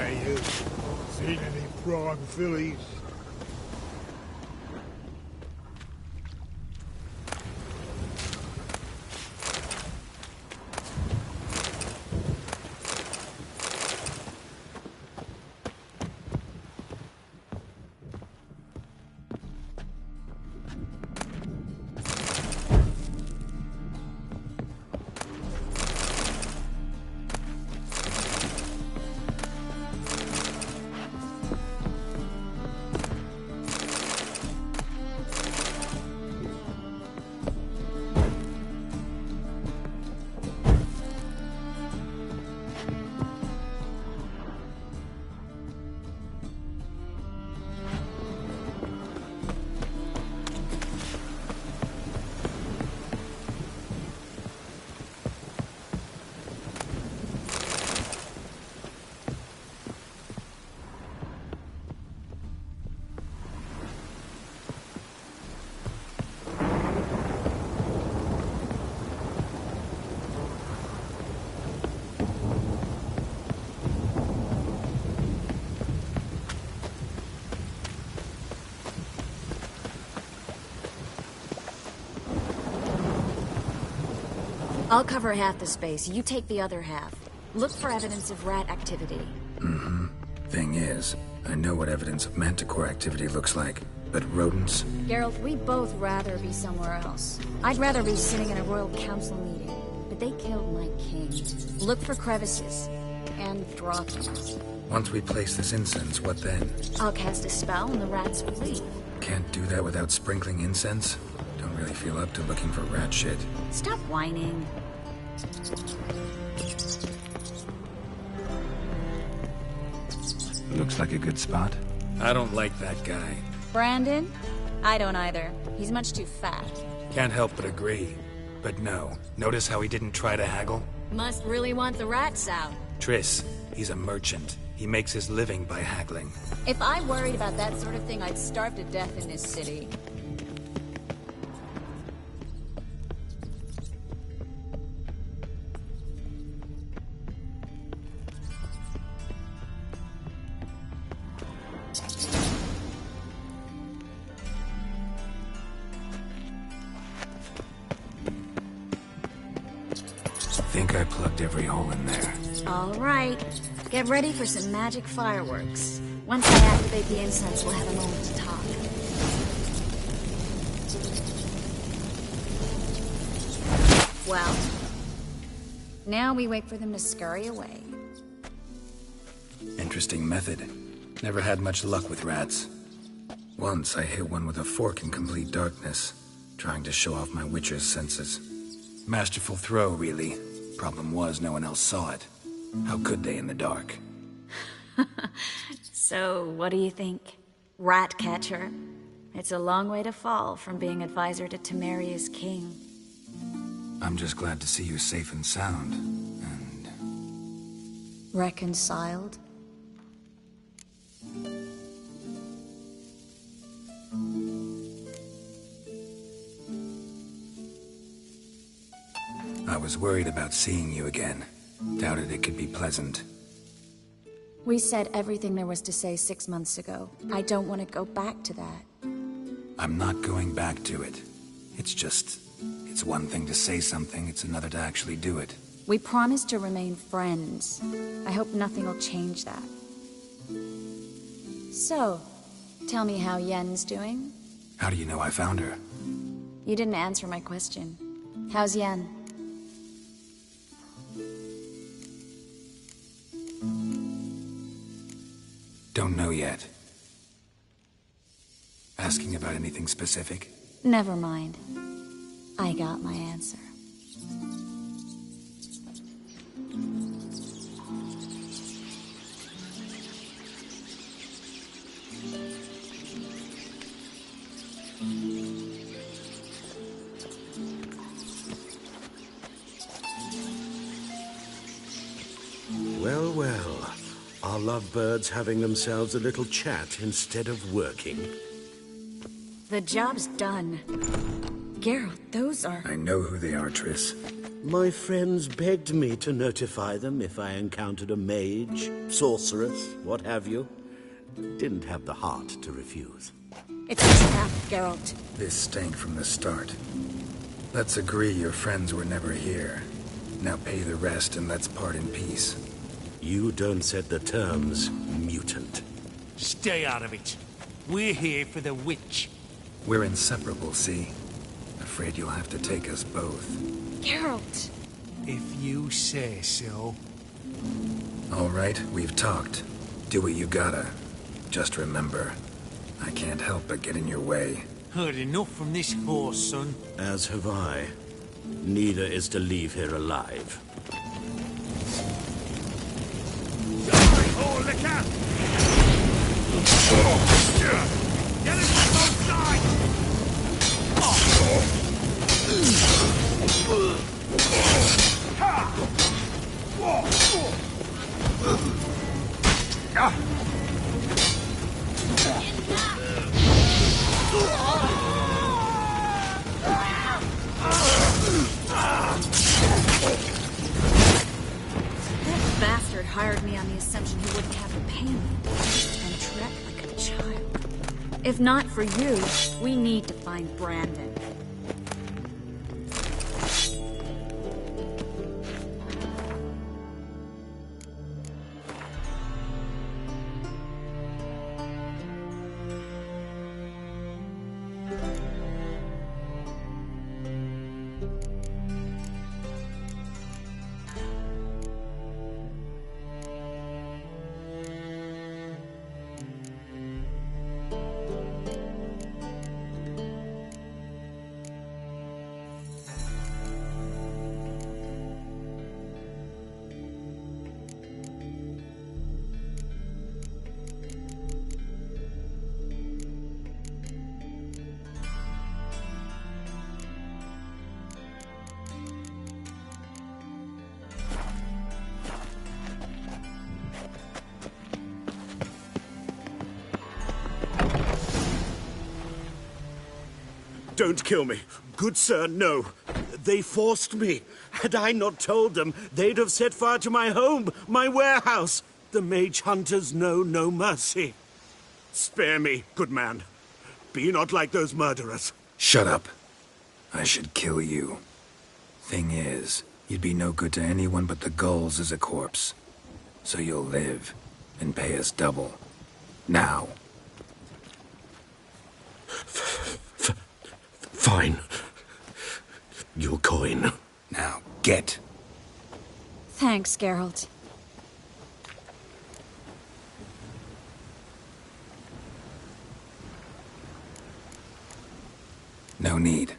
alligators. Seen any prime fillies? I'll cover half the space, you take the other half. Look for evidence of rat activity. Mm-hmm. Thing is, I know what evidence of manticore activity looks like, but rodents? Geralt, we'd both rather be somewhere else. I'd rather be sitting in a royal council meeting, but they killed my king. Look for crevices, and droppings. Once we place this incense, what then? I'll cast a spell and the rats will leave. Can't do that without sprinkling incense? Don't really feel up to looking for rat shit. Stop whining. Looks like a good spot. I don't like that guy. Brandon? I don't either. He's much too fat. Can't help but agree. But no. Notice how he didn't try to haggle? Must really want the rats out. Triss, he's a merchant. He makes his living by haggling. If I worried about that sort of thing, I'd starve to death in this city. Think I plugged every hole in there. All right. Get ready for some magic fireworks. Once I activate the incense, we'll have a moment to talk. Well, now we wait for them to scurry away. Interesting method. Never had much luck with rats. Once I hit one with a fork in complete darkness, trying to show off my witcher's senses. Masterful throw, really. Problem was, no one else saw it. How could they in the dark? So, what do you think? Rat catcher? It's a long way to fall from being advisor to Temeria's king. I'm just glad to see you safe and sound, and... Reconciled? I was worried about seeing you again. Doubted it could be pleasant. We said everything there was to say 6 months ago. I don't want to go back to that. I'm not going back to it. It's just... It's one thing to say something, it's another to actually do it. We promised to remain friends. I hope nothing will change that. So, tell me how Yen's doing? How do you know I found her? You didn't answer my question. How's Yen? Don't know yet. Asking about anything specific? Never mind. I got my answer. Well, well. Our lovebirds having themselves a little chat instead of working. The job's done. Geralt, those are... I know who they are, Triss. My friends begged me to notify them if I encountered a mage, sorceress, what have you. Didn't have the heart to refuse. It's a trap, Geralt. This stank from the start. Let's agree your friends were never here. Now pay the rest and let's part in peace. You don't set the terms, mutant. Stay out of it. We're here for the witch. We're inseparable, see? Afraid you'll have to take us both. Geralt! If you say so. All right, we've talked. Do what you gotta. Just remember, I can't help but get in your way. Heard enough from this horse, son. As have I. Neither is to leave here alive. Oh, look out! Get it from both sides! That bastard hired me on the assumption he wouldn't have to pay me. And trek like a child. If not for you, we need to find Brandon. Don't kill me. Good sir, no. They forced me. Had I not told them, they'd have set fire to my home, my warehouse. The mage hunters know no mercy. Spare me, good man. Be not like those murderers. Shut up. I should kill you. Thing is, you'd be no good to anyone but the gulls as a corpse. So you'll live, and pay us double. Now. Fine. Your coin. Now, get. Thanks, Geralt. No need.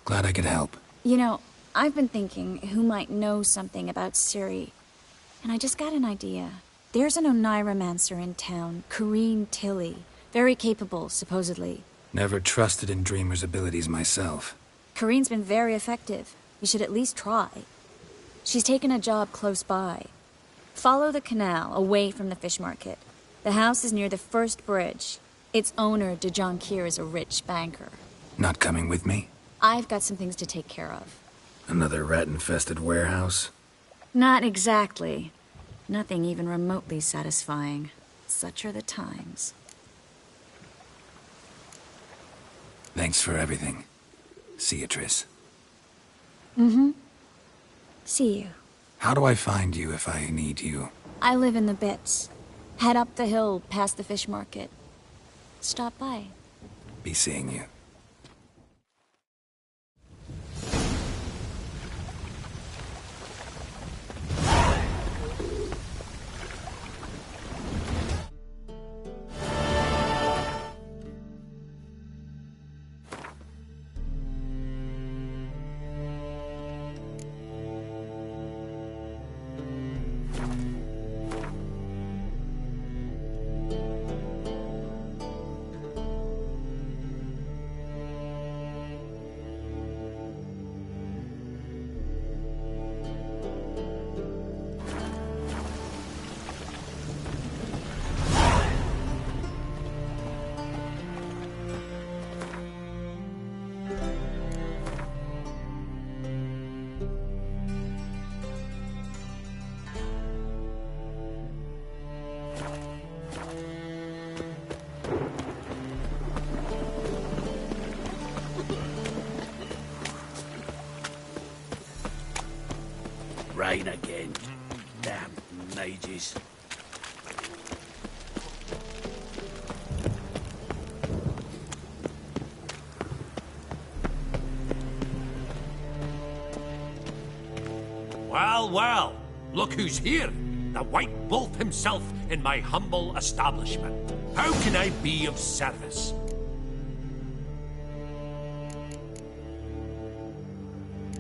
Glad I could help. You know, I've been thinking who might know something about Ciri. And I just got an idea. There's an Oneiromancer in town, Corrine Tilly. Very capable, supposedly. Never trusted in Dreamer's abilities myself. Corrine's been very effective. You should at least try. She's taken a job close by. Follow the canal, away from the fish market. The house is near the first bridge. Its owner, de Jonquier, is a rich banker. Not coming with me? I've got some things to take care of. Another rat-infested warehouse? Not exactly. Nothing even remotely satisfying. Such are the times. Thanks for everything. See you, Triss. Mm-hmm. See you. How do I find you if I need you? I live in the Bits. Head up the hill past the fish market. Stop by. Be seeing you. rain again. Damn mages. Well, well, look who's here. The White Wolf himself in my humble establishment. How can I be of service?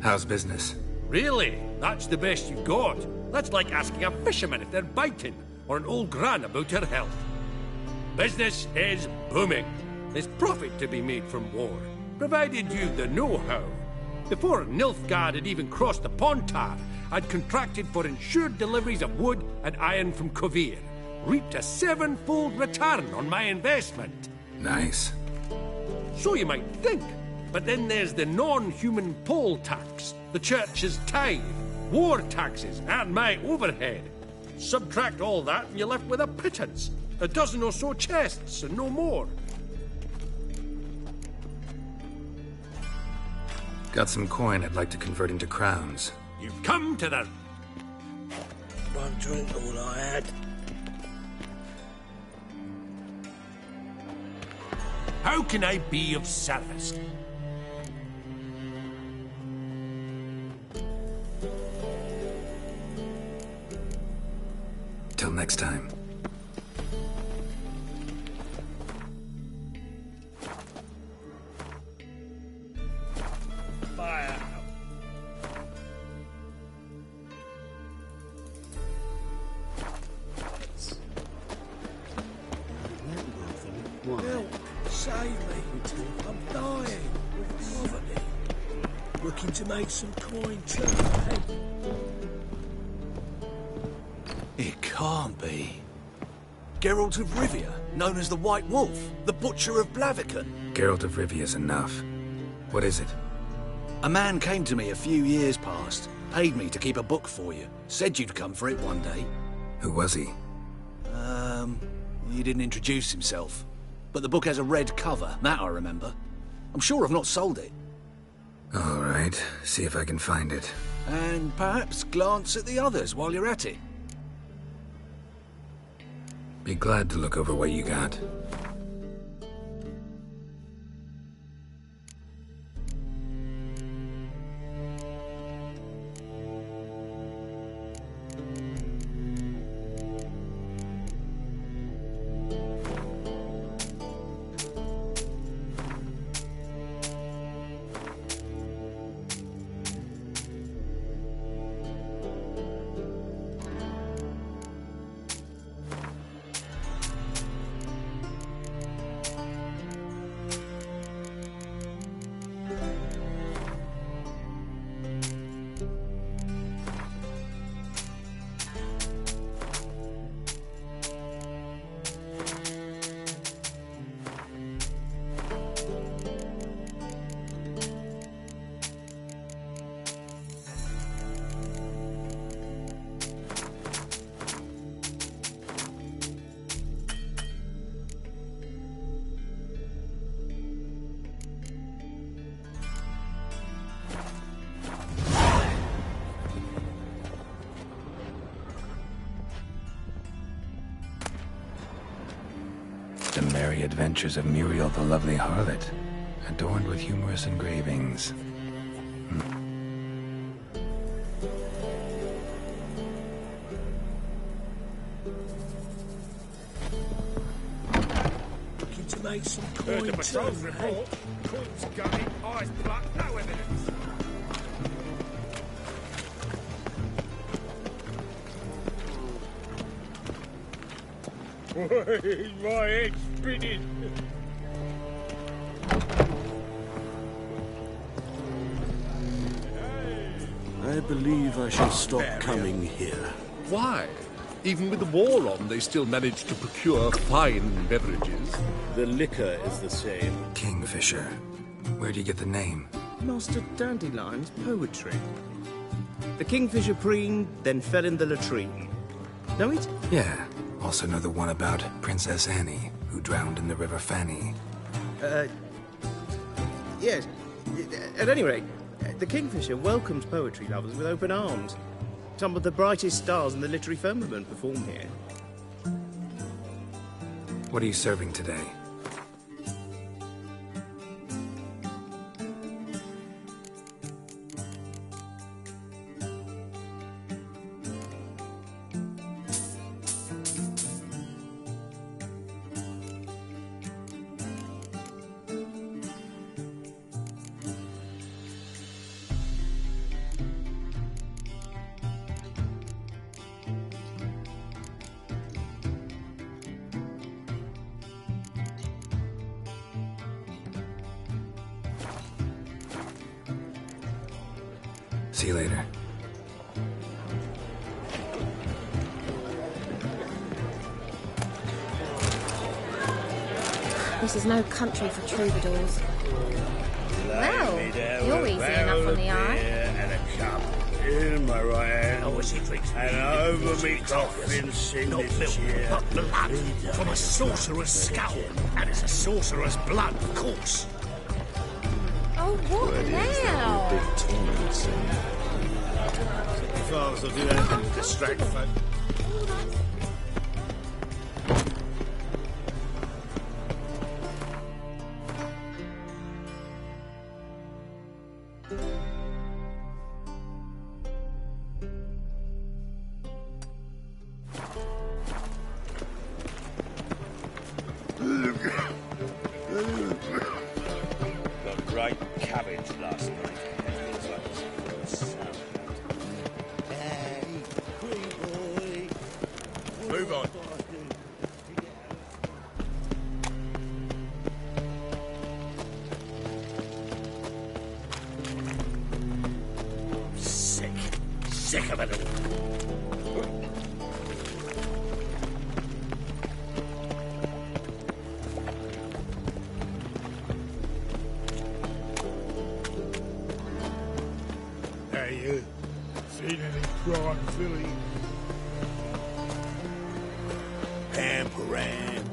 How's business? Really? That's the best you've got? That's like asking a fisherman if they're biting, or an old gran about her health. Business is booming. There's profit to be made from war, provided you the know-how. Before Nilfgaard had even crossed the Pontar, I'd contracted for insured deliveries of wood and iron from Kovir, reaped a 7-fold return on my investment. Nice. So you might think. But then there's the non-human poll tax, the church's tithe, war taxes, and my overhead. Subtract all that and you're left with a pittance. A dozen or so chests and no more. Got some coin I'd like to convert into crowns. You've come to the... One drink, all I had. How can I be of service? Till next time. Fire. Help! Save me! I'm dying with poverty. Looking to make some coin too, eh? It can't be. Geralt of Rivia, known as the White Wolf, the Butcher of Blaviken. Geralt of Rivia's enough. What is it? A man came to me a few years past, paid me to keep a book for you, said you'd come for it one day. Who was he? He didn't introduce himself. But the book has a red cover, that I remember. I'm sure I've not sold it. All right, see if I can find it. And perhaps glance at the others while you're at it. Be glad to look over what you got. The Merry Adventures of Muriel the Lovely Harlot, adorned with humorous engravings. Looking to make some Heard coin the too, patrol's eh? report. Corpse gutted, eyes plucked, no evidence. My head's spinning. I believe I shall stop coming here. Why? Even with the war on, they still manage to procure fine beverages. The liquor is the same. Kingfisher. Where'd you get the name? Master Dandelion's poetry. The kingfisher preened, then fell in the latrine. Know it? Yeah. Also know the one about Princess Annie, who drowned in the River Fanny. Yes. At any rate, the kingfisher welcomes poetry lovers with open arms. Some of the brightest stars in the literary firmament perform here. What are you serving today? See you later. This is no country for troubadours. Well, you're easy enough on the eye. And a cup in my right hand. Oh, she drinks. And over me coffin sing this cheer. But blood from a sorcerer's skull. And it's a sorcerer's blood, of course. Oh, what now? Big tournament scene. Fathers will do anything to distract folk. Got great cabbage last night. Feels like it's Move on. sick. Sick of it all. Hey, you. Seen any prime filly? Pam param,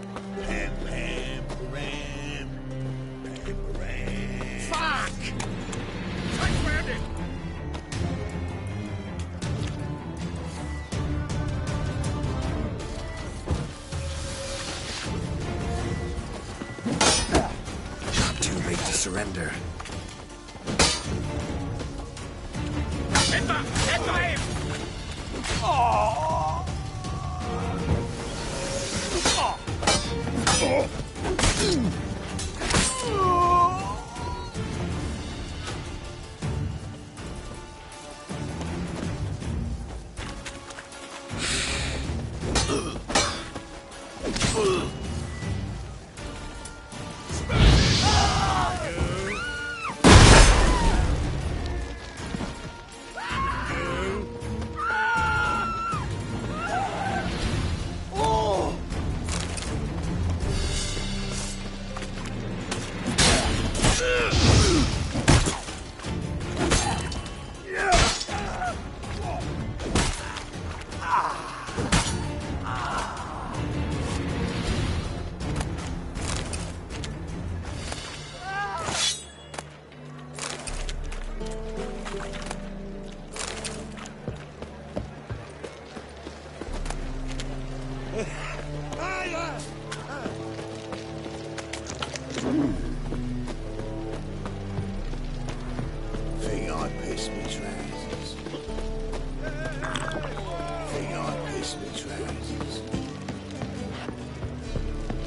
pam pam param, pam param. Fuck! Take round it! Too late to surrender. Headbutt! Headbutt him! Think I pissed me trousers. Think I pissed me trousers.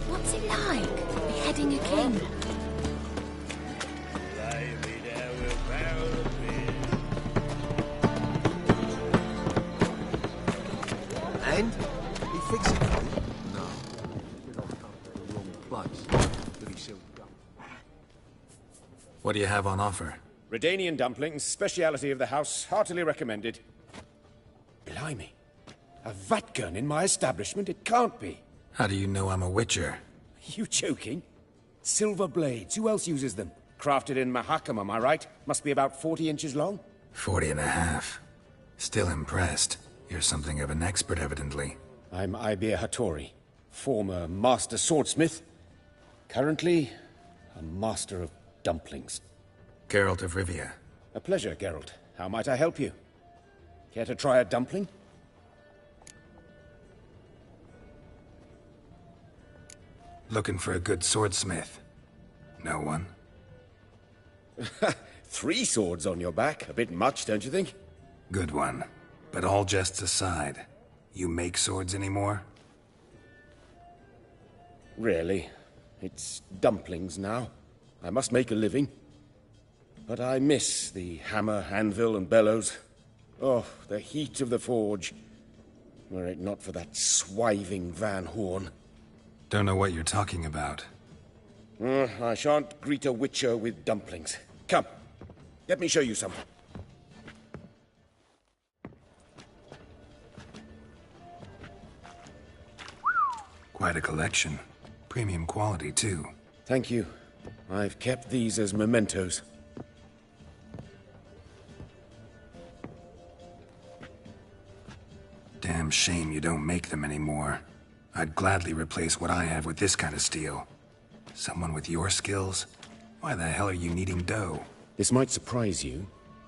What's it like, beheading a king? Lay me down with a barrel of beer. And? He fixed it for you? No. I've come to the wrong place. But he still done. What do you have on offer? Redanian dumplings, speciality of the house, heartily recommended. Blimey. A vat gun in my establishment? It can't be. How do you know I'm a witcher? You joking? Silver blades, who else uses them? Crafted in Mahakam, am I right? Must be about 40 inches long? 40 and a half. Still impressed. You're something of an expert, evidently. I'm Ibir Hattori, former master swordsmith. Currently, a master of dumplings. Geralt of Rivia. A pleasure, Geralt. How might I help you? Care to try a dumpling? Looking for a good swordsmith. No one? 3 swords on your back. A bit much, don't you think? Good one. But all jests aside, you make swords anymore? Really? It's dumplings now. I must make a living. But I miss the hammer, anvil, and bellows. Oh, the heat of the forge. Were it not for that swiving Van Horn. Don't know what you're talking about. I shan't greet a witcher with dumplings. Come, let me show you some. Quite a collection. Premium quality, too. Thank you. I've kept these as mementos. Damn shame you don't make them anymore. I'd gladly replace what I have with this kind of steel. Someone with your skills? Why the hell are you needing dough? This might surprise you.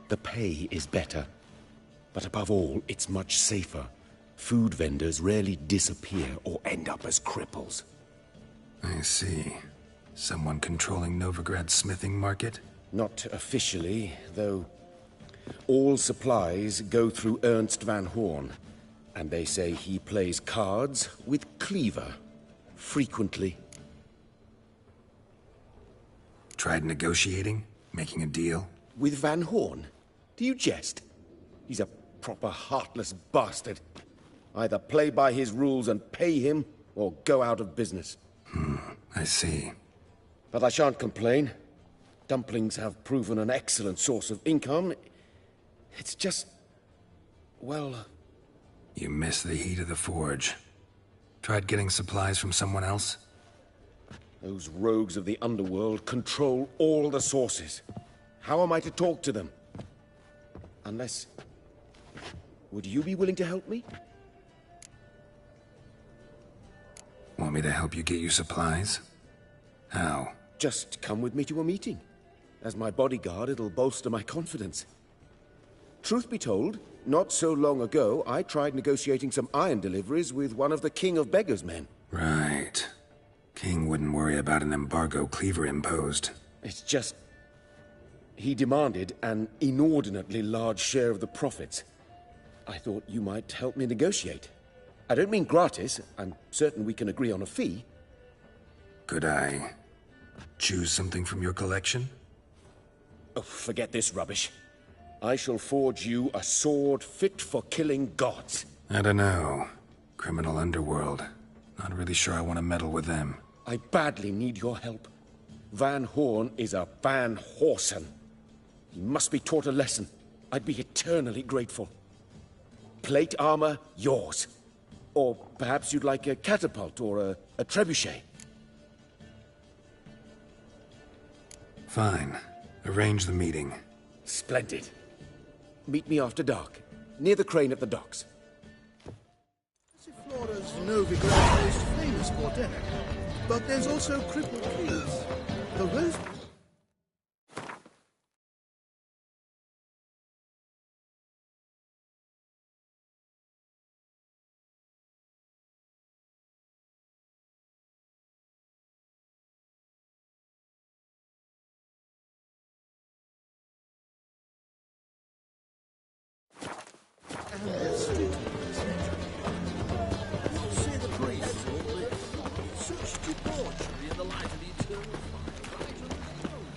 The pay is better. But above all, it's much safer. Food vendors rarely disappear or end up as cripples. I see. Someone controlling Novigrad's smithing market? Not officially, though. All supplies go through Ernst Van Horn. And they say he plays cards with Cleaver. Frequently. Tried negotiating? Making a deal? With Van Horn? Do you jest? He's a proper heartless bastard. Either play by his rules and pay him, or go out of business. I see. But I shan't complain. Dumplings have proven an excellent source of income. It's just... well... You miss the heat of the forge. Tried getting supplies from someone else? Those rogues of the underworld control all the sources. How am I to talk to them? Unless... would you be willing to help me? Want me to help you get you supplies? How? Just come with me to a meeting. As my bodyguard, it'll bolster my confidence. Truth be told, not so long ago, I tried negotiating some iron deliveries with one of the King of Beggars' men. Right. King wouldn't worry about an embargo Cleaver imposed. It's just... he demanded an inordinately large share of the profits. I thought you might help me negotiate. I don't mean gratis. I'm certain we can agree on a fee. Could I choose something from your collection? Oh, forget this rubbish. I shall forge you a sword fit for killing gods. I don't know. Criminal underworld. Not really sure I want to meddle with them. I badly need your help. Van Horn is a Van Horsen. He must be taught a lesson. I'd be eternally grateful. Plate armor, yours. Or perhaps you'd like a catapult or a trebuchet. Fine. Arrange the meeting. Splendid. Meet me after dark, near the crane at the docks. Flora's Novigrad is famous for dinner, but there's also crippled trees. The rose... And there's still what say the priests all live? Such debauchery in the light of the eternal fire, right on the throne.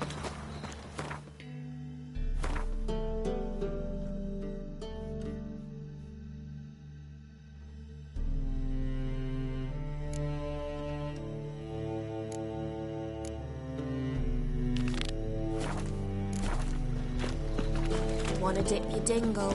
Wanna dip your dingle?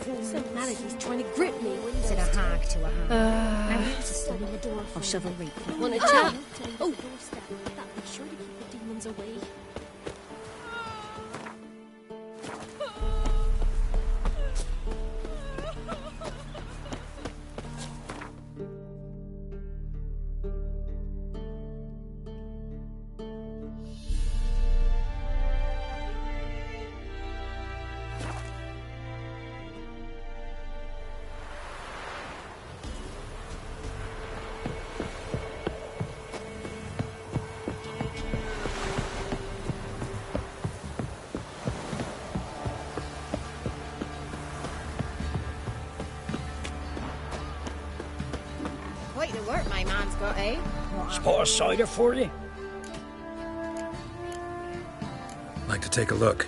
So mad at he's trying to grip me. Said a hag to a hag. Now here's a study of chivalry. Want a chat? Oh, that'd be sure to keep the demons away. Quite the work my man's got, eh? Spot a cider for you? Like to take a look.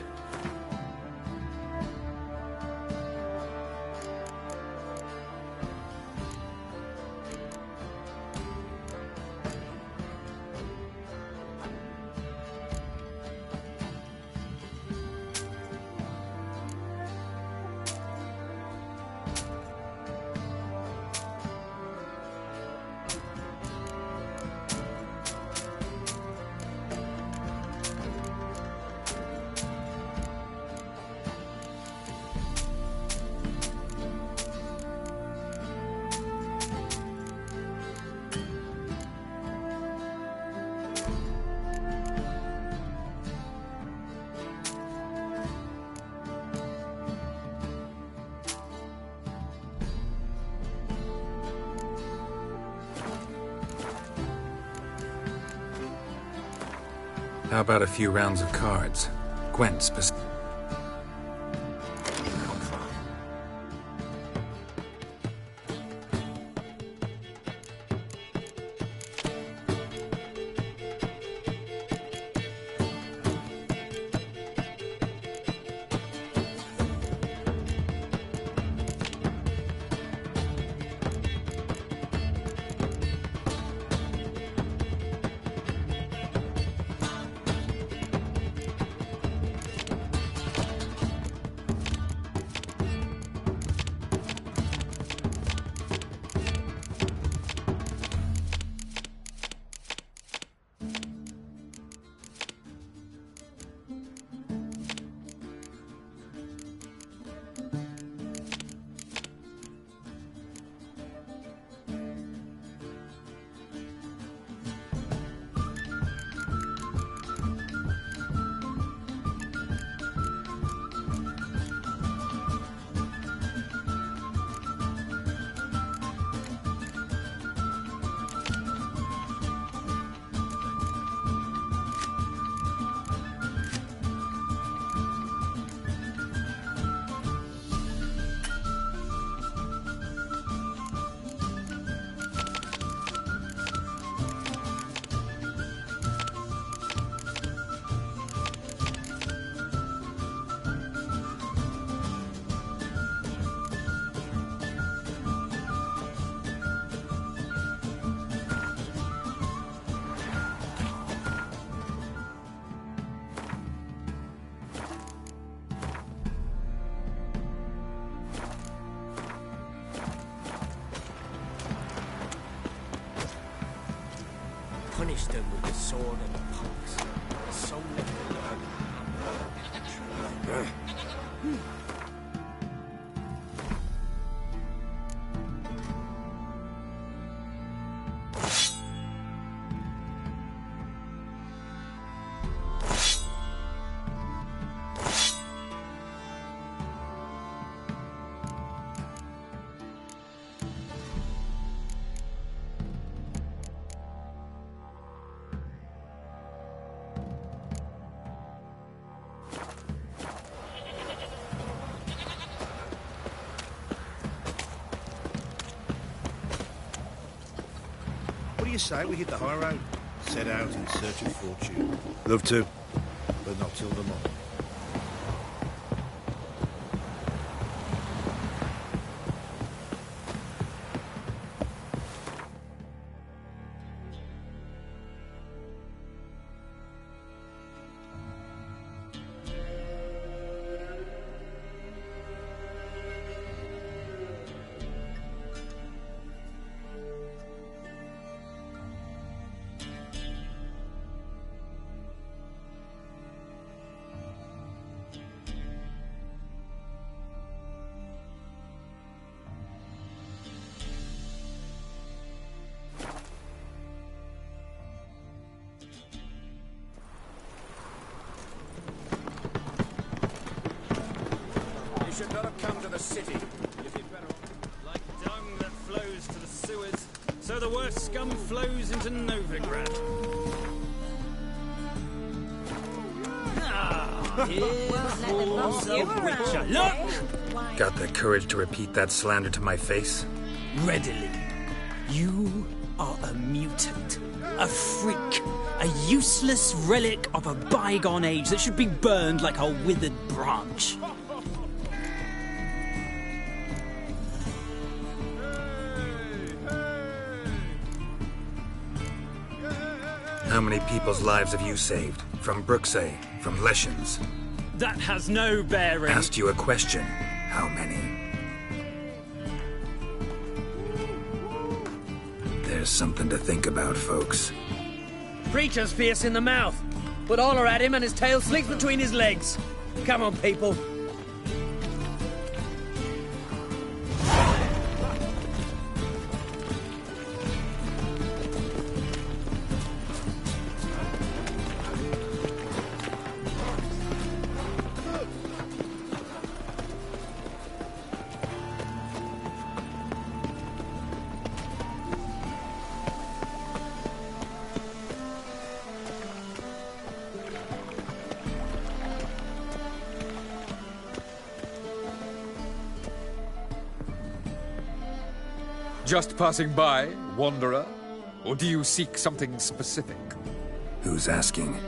How about a few rounds of cards? Gwent specific. Punish them with the sword and the pox. So little learn. What do you say we hit the high road? Set out in search of fortune. Love to, but not till the morning. should not have come to the city. You'd be better off. Like dung that flows to the sewers, so the worst scum flows into Novigrad. Witcher. Look! Got the courage to repeat that slander to my face? Readily. You are a mutant, a freak, a useless relic of a bygone age that should be burned like a withered branch. How many people's lives have you saved? From Brooksay? From Leshens? That has no bearing. Asked you a question. How many? There's something to think about, folks. Preacher's fierce in the mouth, but holler at him and his tail slinks between his legs. Come on, people. Just passing by, wanderer? Or do you seek something specific? Who's asking?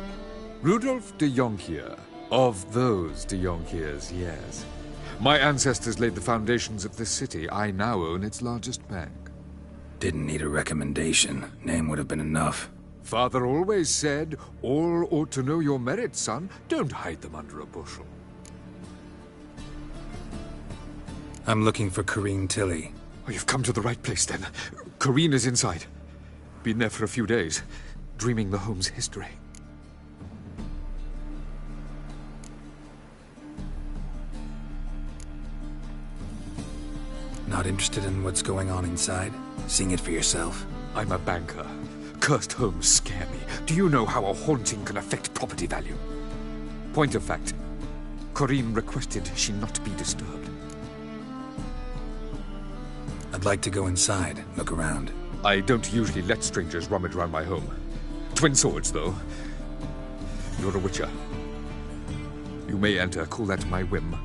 Rudolf de Jonkier. Of those de Jonkiers, yes. My ancestors laid the foundations of this city. I now own its largest bank. Didn't need a recommendation. Name would have been enough. Father always said, all ought to know your merits, son. Don't hide them under a bushel. I'm looking for Corrine Tilly. Oh, you've come to the right place, then. Corrine is inside. Been there for a few days, dreaming the home's history. Not interested in what's going on inside? Seeing it for yourself? I'm a banker. Cursed homes scare me. Do you know how a haunting can affect property value? Point of fact, Corrine requested she not be disturbed. I'd like to go inside, look around. I don't usually let strangers rummage around my home. Twin swords, though. You're a witcher. You may enter, call that my whim.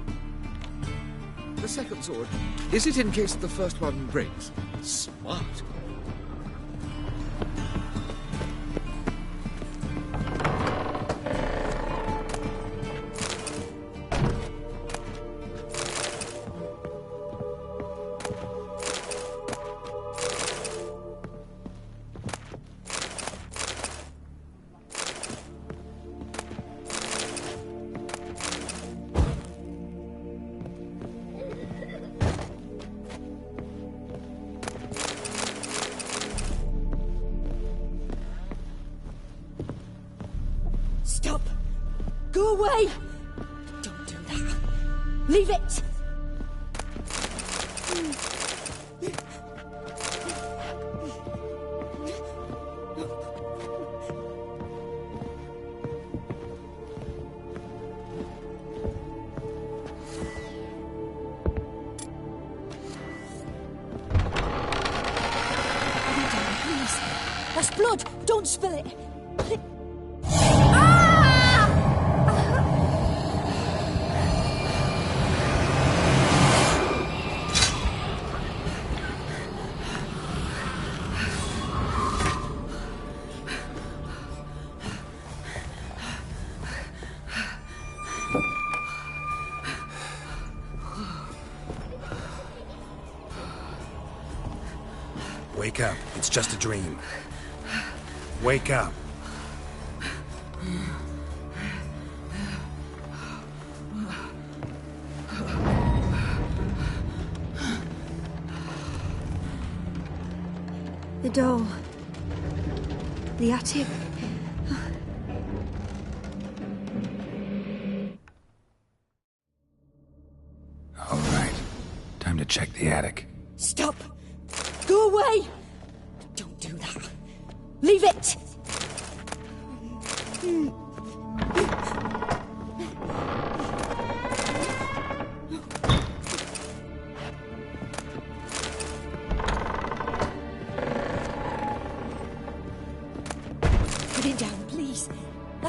The second sword, is it in case the first one breaks? Smart. Stop! Go away! Don't do that. Leave it! Please. That's blood! Don't spill it! Wake up. It's just a dream. Wake up. The door. The attic. All right. Time to check the attic. Stop! Go away! Don't do that. Leave it!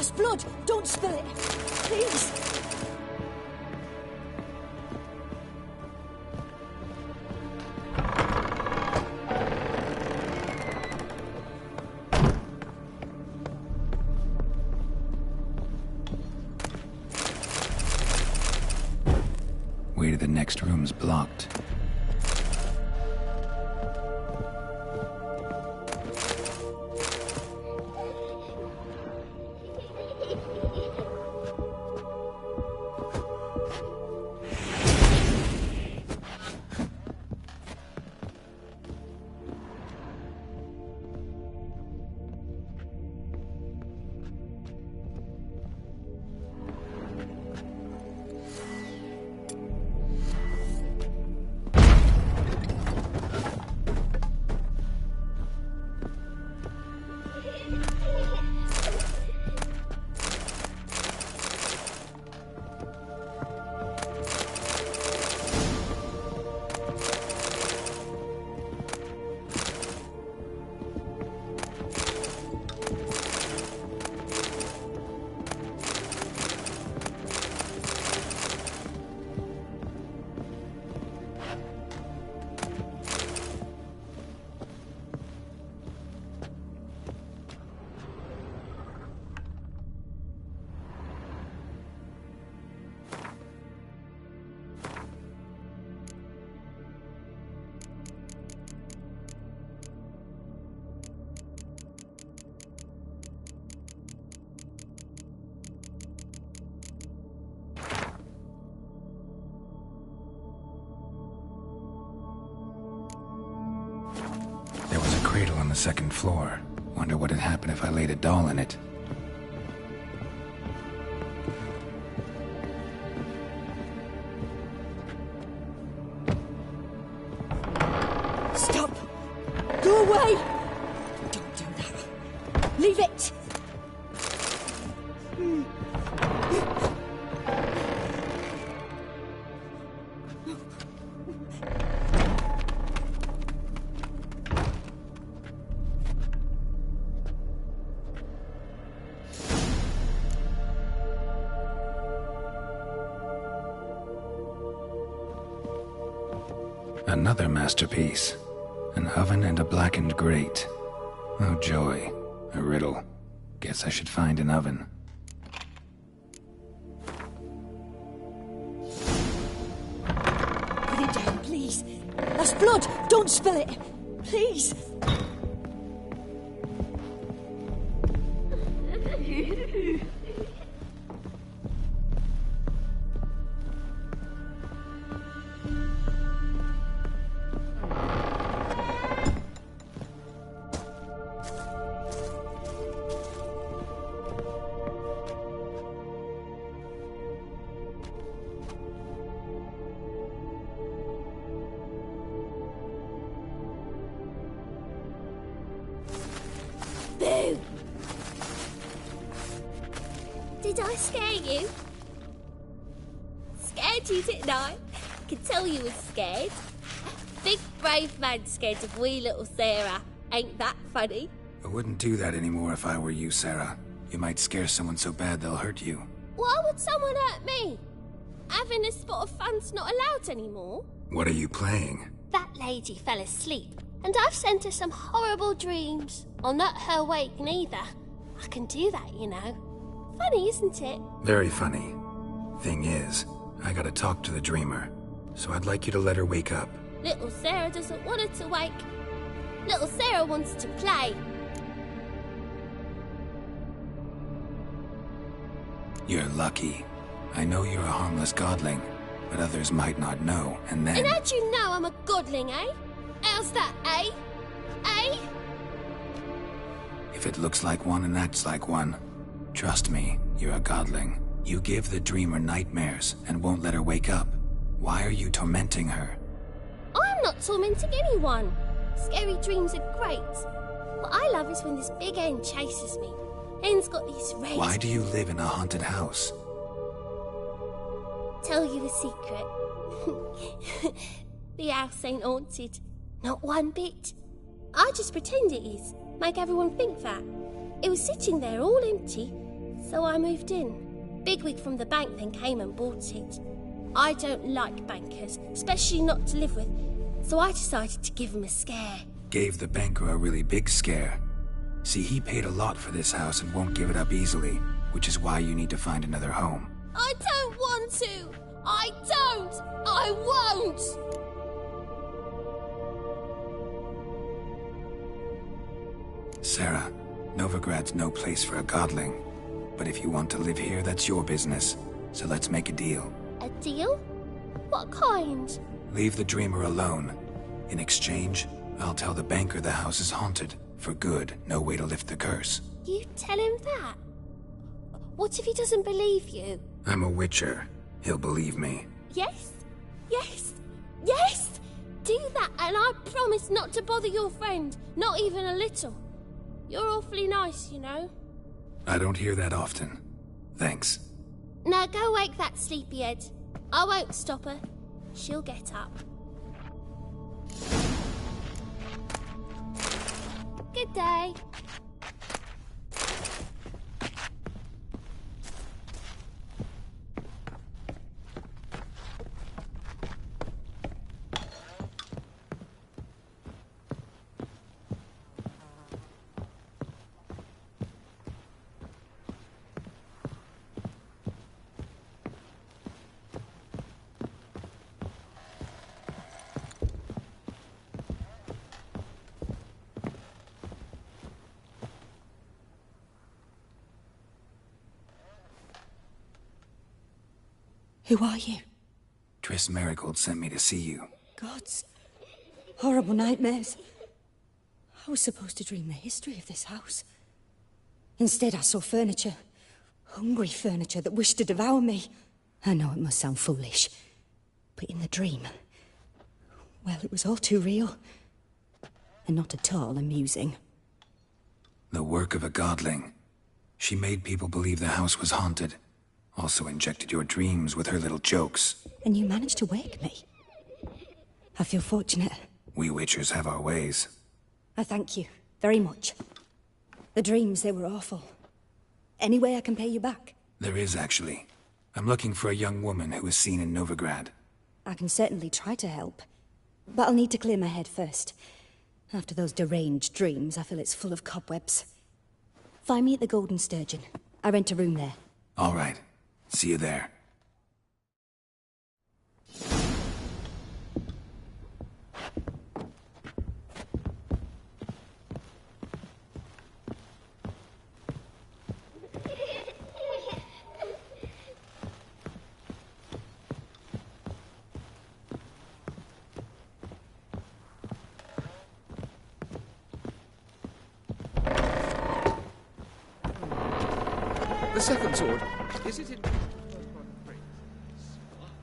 That's blood! Don't spill it! Please! Way to the next room's blocked. There was a cradle on the second floor. Wonder what had happened if I laid a doll in it. Stop! Go away! Don't do that. Leave it! Another masterpiece. An oven and a blackened grate. Oh joy. A riddle. Guess I should find an oven. Put it down, please. That's blood! Don't spill it! Please! Boo! Did I scare you? Scared you, didn't I? Could tell you was scared. Big brave man scared of wee little Sarah. Ain't that funny? I wouldn't do that anymore if I were you, Sarah. You might scare someone so bad they'll hurt you. Why would someone hurt me? Having a spot of fun's not allowed anymore. What are you playing? That lady fell asleep, and I've sent her some horrible dreams. I'll not her wake neither. I can do that, you know. Funny, isn't it? Very funny. Thing is, I gotta talk to the dreamer, so I'd like you to let her wake up. Little Sarah doesn't want her to wake. Little Sarah wants to play. You're lucky. I know you're a harmless godling, but others might not know, and then... And how'd you know I'm a godling, eh? How's that, eh? Eh? If it looks like one and acts like one, trust me, you're a godling. You give the dreamer nightmares and won't let her wake up. Why are you tormenting her? I'm not tormenting anyone. Scary dreams are great. What I love is when this big hen chases me. Hen's got these red... Why do you live in a haunted house? Tell you a secret. The house ain't haunted. Not one bit. I just pretend it is. Make everyone think that. It was sitting there all empty, So I moved in. Bigwig from the bank then came and bought it. I don't like bankers, especially not to live with, so I decided to give him a scare. Gave the banker a really big scare. See, he paid a lot for this house and won't give it up easily, which is why you need to find another home. I don't want to! I don't! I won't! Sarah, Novigrad's no place for a godling. But if you want to live here, that's your business. So let's make a deal. A deal? What kind? Leave the dreamer alone. In exchange, I'll tell the banker the house is haunted. For good, no way to lift the curse. You tell him that? What if he doesn't believe you? I'm a witcher. He'll believe me. Yes? Yes? Yes! Do that and I promise not to bother your friend. Not even a little. You're awfully nice, you know. I don't hear that often. Thanks. Now go wake that sleepyhead. I won't stop her. She'll get up. Good day. Who are you? Triss Marigold sent me to see you. Gods. Horrible nightmares. I was supposed to dream the history of this house. Instead, I saw furniture. Hungry furniture that wished to devour me. I know it must sound foolish. But in the dream... well, it was all too real. And not at all amusing. The work of a godling. She made people believe the house was haunted. Also injected your dreams with her little jokes. And you managed to wake me. I feel fortunate. We witchers have our ways. I thank you very much. The dreams, they were awful. Any way I can pay you back? There is, actually. I'm looking for a young woman who was seen in Novigrad. I can certainly try to help. But I'll need to clear my head first. After those deranged dreams, I feel it's full of cobwebs. Find me at the Golden Sturgeon. I rent a room there. All right. See you there. The second sword, is it in...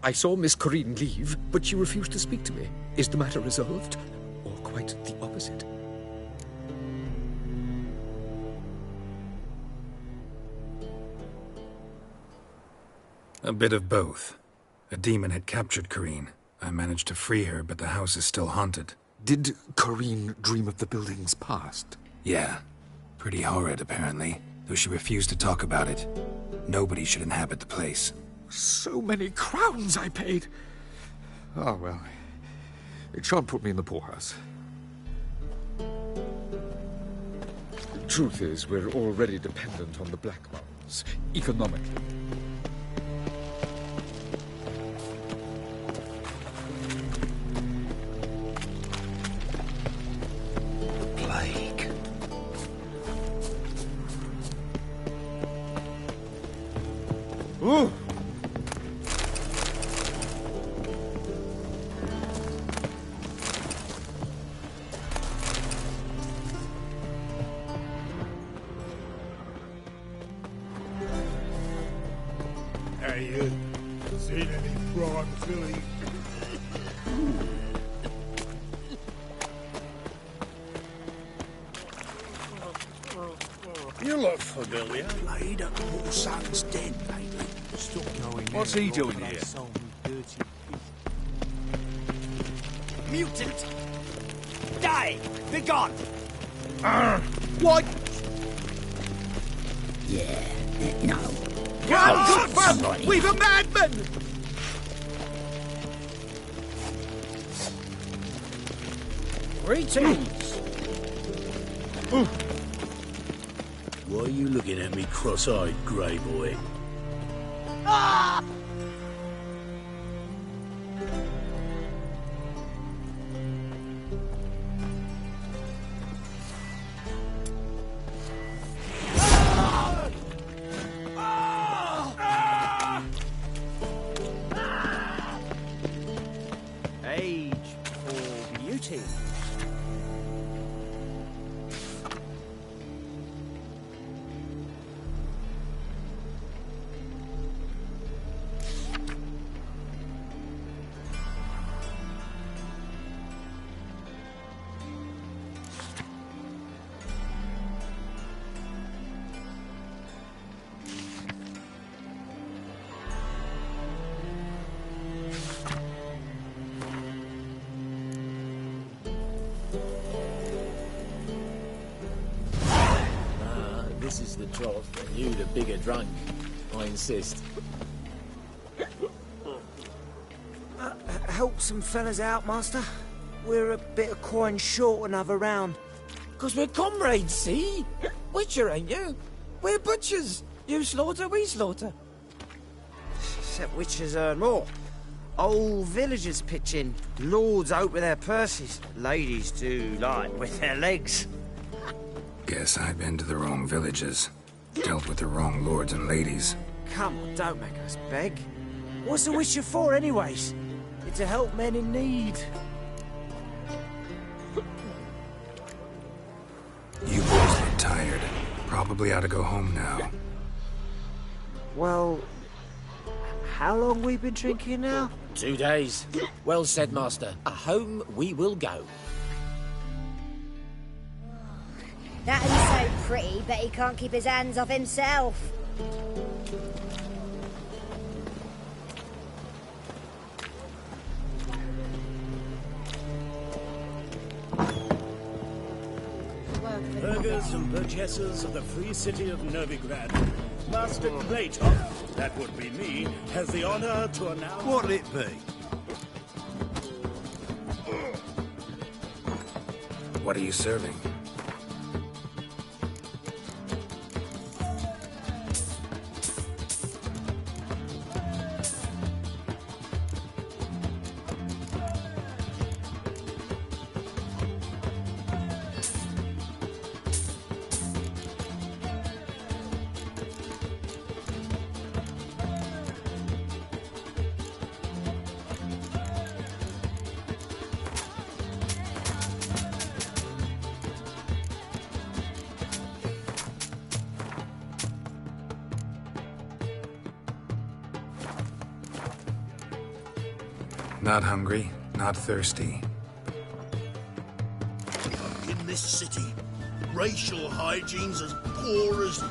I saw Miss Corinne leave, but she refused to speak to me. Is the matter resolved? Or quite the opposite? A bit of both. A demon had captured Corinne. I managed to free her, but the house is still haunted. Did Corinne dream of the building's past? Yeah. Pretty horrid, apparently. Though she refused to talk about it. Nobody should inhabit the place. So many crowns I paid! Oh, well. It shan't put me in the poorhouse. The truth is, we're already dependent on the Black Mounds, economically. Plague. Ooh! Hey, you seen any prime filly? You look familiar. Played at your son's den lately. Stop going. What's he doing here? Mutant! Die! Be gone! What? Yeah, No. Run, Goodman! We've a madman! Greetings! Why are you looking at me cross-eyed, grey boy? Age for beauty. This is the trough, and you the bigger drunk. I insist. Help some fellas out, Master. We're a bit of coin short another round. 'Cause we're comrades, see? Witcher, ain't you? We're butchers. You slaughter, we slaughter. Except witches earn more. Old villagers pitch in. Lords open their purses. Ladies do like with their legs. Guess I've been to the wrong villages. Dealt with the wrong lords and ladies. Come on, don't make us beg. What's a witcher for, anyways? It's to help men in need. You boys look tired. Probably ought to go home now. Well, how long we been drinking now? 2 days. Well said, Master. Home we will go. That is so pretty, but he can't keep his hands off himself. Burghers and burgesses of the free city of Novigrad, Master Claytop, that would be me, has the honor to announce... What'll it be? What are you serving? Not hungry, not thirsty. In this city, racial hygiene's as poor as...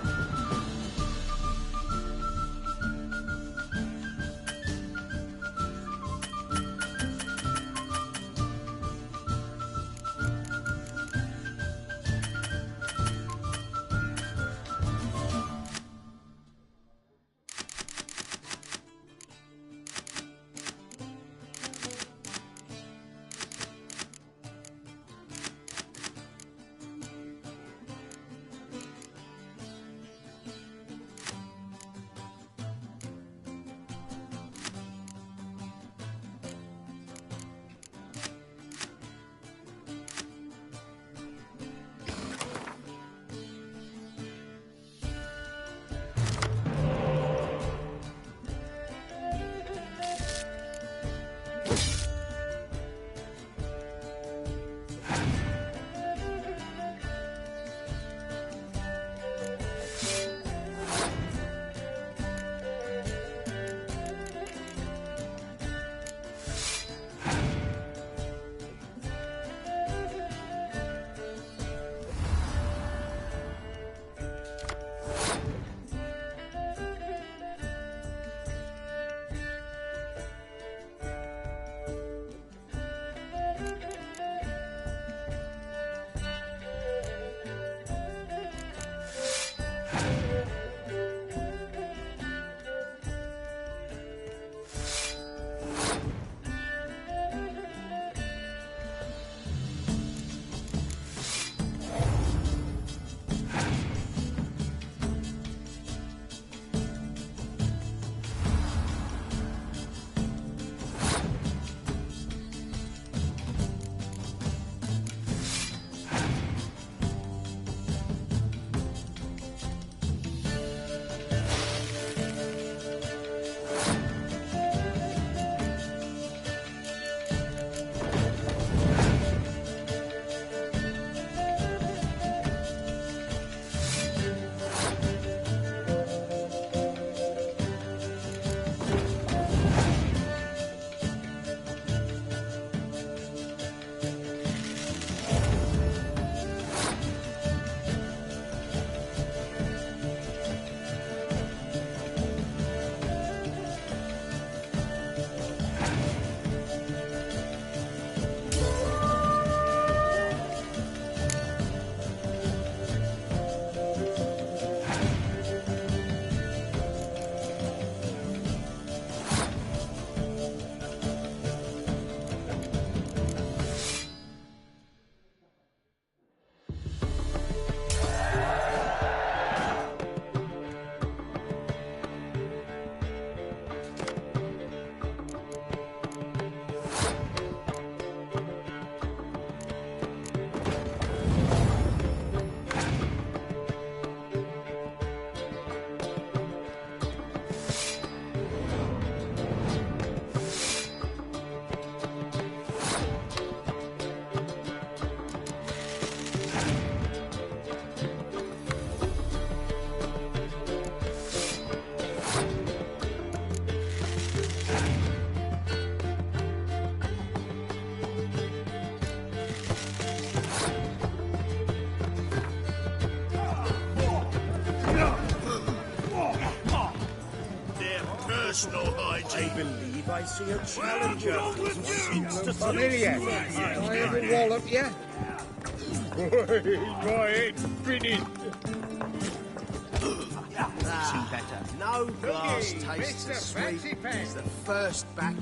if I see a challenger. Seems to Familiar. I ever wallop you? My head's finished. See better. No glass tastes as sweet as the first back.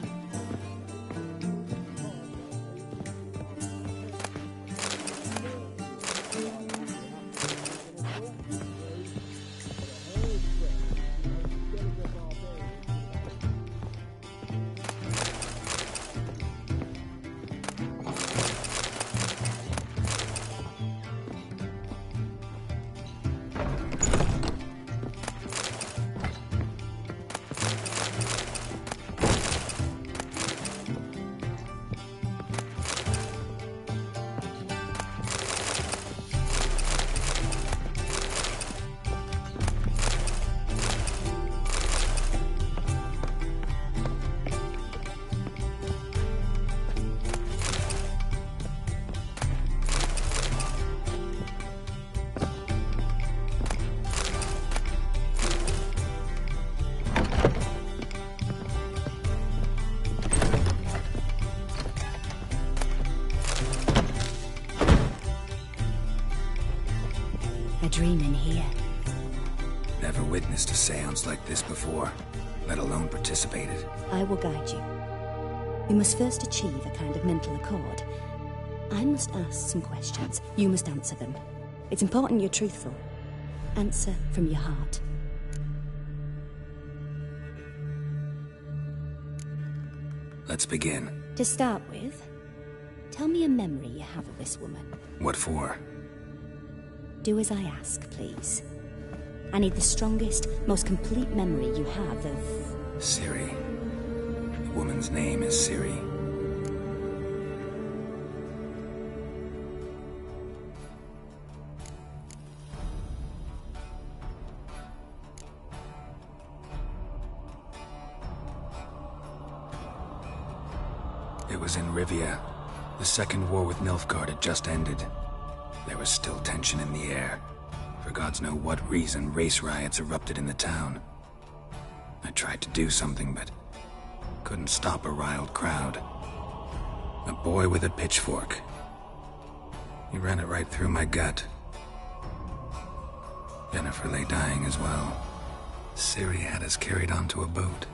Dream in here. Never witnessed a seance like this before, let alone participated. I will guide you. We must first achieve a kind of mental accord. I must ask some questions. You must answer them. It's important you're truthful. Answer from your heart. Let's begin. To start with, tell me a memory you have of this woman. What for? Do as I ask, please. I need the strongest, most complete memory you have of... Ciri. The woman's name is Ciri. It was in Rivia. The Second War with Nilfgaard had just ended. There was still tension in the air. For gods know what reason, race riots erupted in the town. I tried to do something, but couldn't stop a riled crowd. A boy with a pitchfork. He ran it right through my gut. Jennifer lay dying as well. Ciri had us carried onto a boat.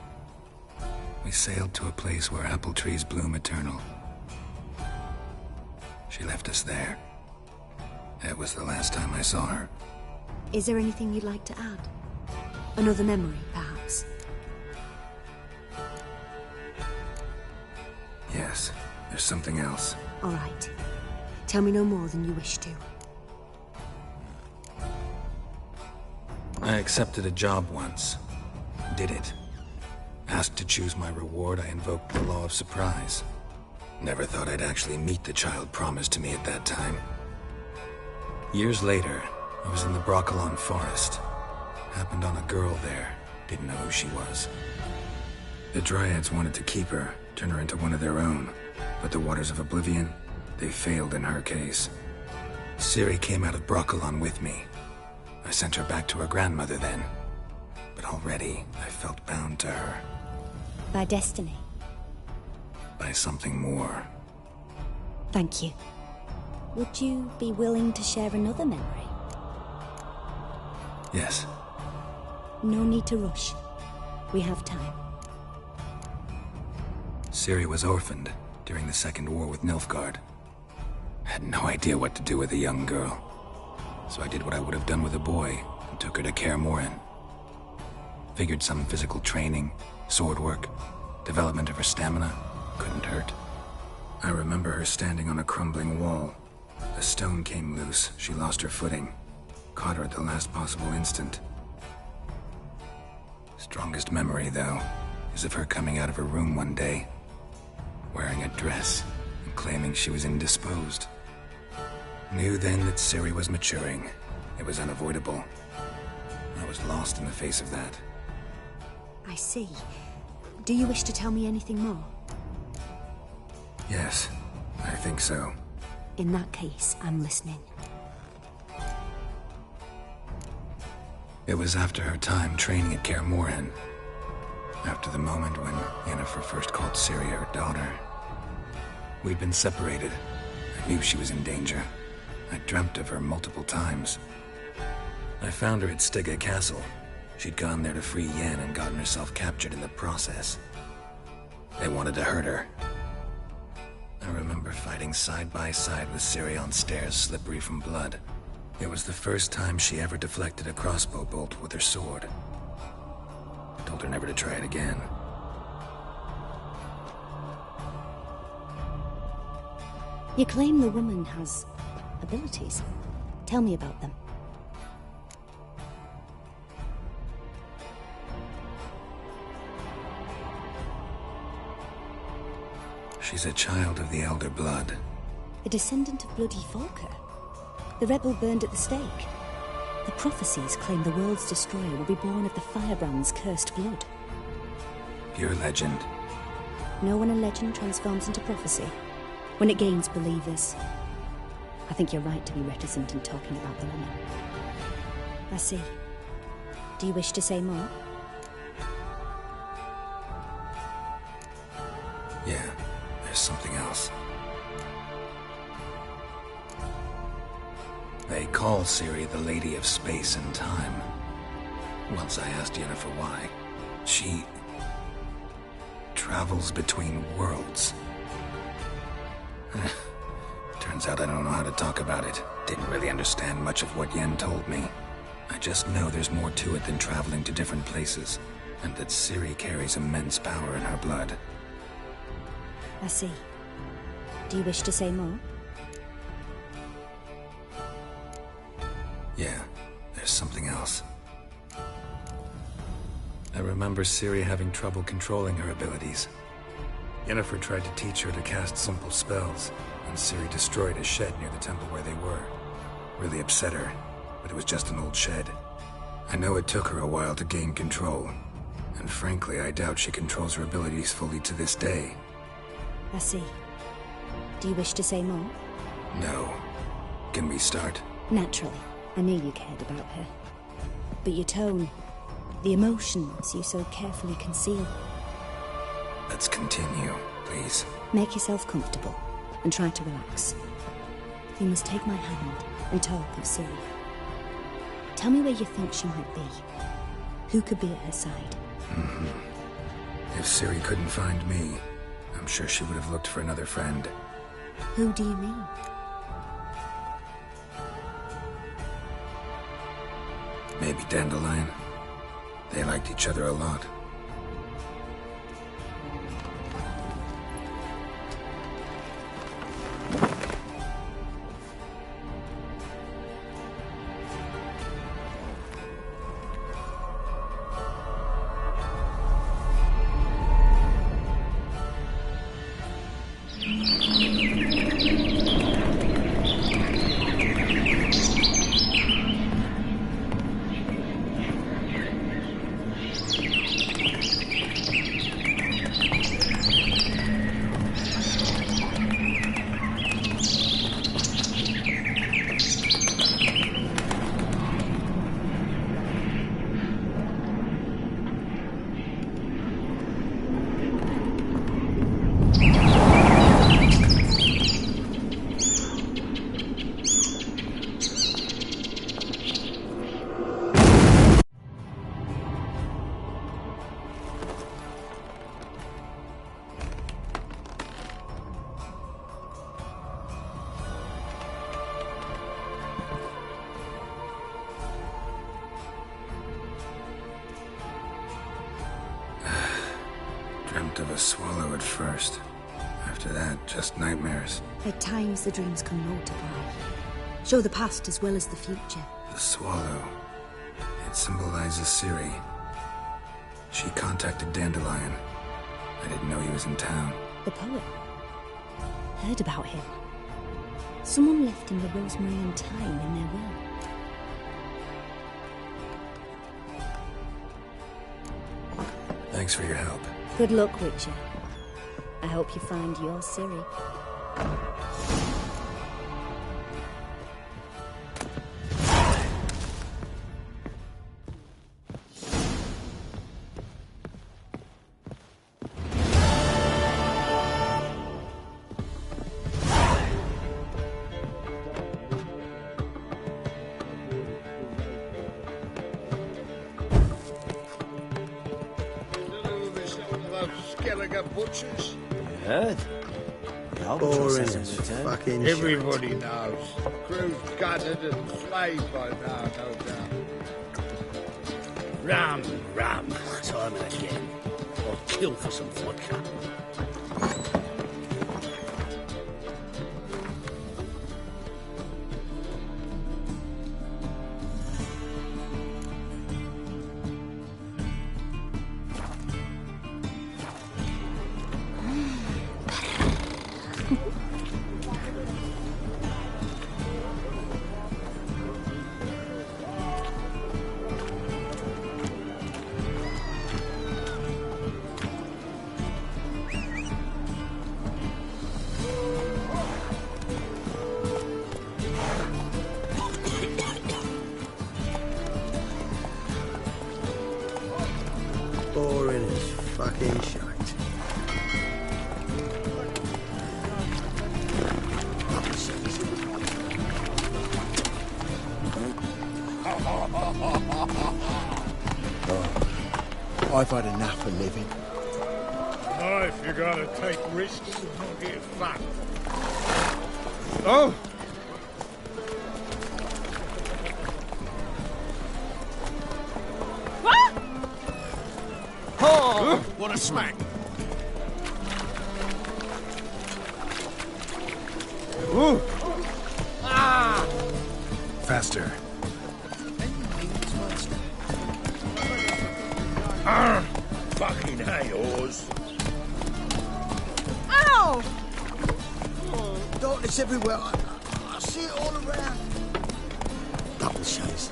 We sailed to a place where apple trees bloom eternal. She left us there. That was the last time I saw her. Is there anything you'd like to add? Another memory, perhaps? Yes, there's something else. All right. Tell me no more than you wish to. I accepted a job once. Did it. Asked to choose my reward, I invoked the law of surprise. Never thought I'd actually meet the child promised to me at that time. Years later, I was in the Broccolon forest. Happened on a girl there. Didn't know who she was. The Dryads wanted to keep her, turn her into one of their own. But the Waters of Oblivion, they failed in her case. Ciri came out of Broccolon with me. I sent her back to her grandmother then. But already, I felt bound to her. By destiny? By something more. Thank you. Would you be willing to share another memory? Yes. No need to rush. We have time. Ciri was orphaned during the Second War with Nilfgaard. Had no idea what to do with a young girl. So I did what I would have done with a boy and took her to Kaer Morhen. Figured some physical training, sword work, development of her stamina couldn't hurt. I remember her standing on a crumbling wall. A stone came loose, she lost her footing. Caught her at the last possible instant. Strongest memory, though, is of her coming out of her room one day, wearing a dress and claiming she was indisposed. Knew then that Ciri was maturing. It was unavoidable. I was lost in the face of that. I see. Do you wish to tell me anything more? Yes, I think so. In that case, I'm listening. It was after her time training at Kaer Morhen. After the moment when Yennefer first called Ciri her daughter. We'd been separated. I knew she was in danger. I dreamt of her multiple times. I found her at Stygga Castle. She'd gone there to free Yen and gotten herself captured in the process. They wanted to hurt her. I remember fighting side by side with Ciri on stairs slippery from blood. It was the first time she ever deflected a crossbow bolt with her sword. I told her never to try it again. You claim the woman has abilities. Tell me about them. She's a child of the Elder Blood. A descendant of bloody Volker. The rebel burned at the stake. The prophecies claim the world's destroyer will be born of the Firebrand's cursed blood. Pure legend. Know when a legend transforms into prophecy? When it gains believers. I think you're right to be reticent in talking about the woman. I see. Do you wish to say more? Yeah, there's something else. They call Ciri the Lady of Space and Time. Once I asked Yennefer why. She travels between worlds. Turns out I don't know how to talk about it. Didn't really understand much of what Yen told me. I just know there's more to it than traveling to different places, and that Ciri carries immense power in her blood. I see. Do you wish to say more? Yeah, there's something else. I remember Ciri having trouble controlling her abilities. Yennefer tried to teach her to cast simple spells, and Ciri destroyed a shed near the temple where they were. Really upset her, but it was just an old shed. I know it took her a while to gain control, and frankly, I doubt she controls her abilities fully to this day. I see. Do you wish to say more? No. Can we start? Naturally. I knew you cared about her. But your tone, the emotions you so carefully conceal. Let's continue, please. Make yourself comfortable and try to relax. You must take my hand and talk of Ciri. Tell me where you think she might be. Who could be at her side? If Ciri couldn't find me, I'm sure she would have looked for another friend. Who do you mean? Maybe Dandelion. They liked each other a lot. Dreamt of a swallow at first. After that, just nightmares. At times the dreams can multiply. Show the past as well as the future. The swallow. It symbolizes Ciri. She contacted Dandelion. I didn't know he was in town. The poet. Heard about him. Someone left him the rosemary and thyme in their will. Thanks for your help. Good luck, Witcher. I hope you find your Ciri. Gallagher butchers. Heard? Boring as fucking shit. Everybody knows. Crew's gutted and slaved by now, no doubt. Rum, time and again. I'll kill for some vodka. Boring as fucking shite. I've had enough of living. Life, you gotta take risks and not get fucked. Oh! Oh! What a smack! Ooh! Ah! Faster. Fucking hay, Oz. Ow! Oh, darkness everywhere. I see it all around. Double shades.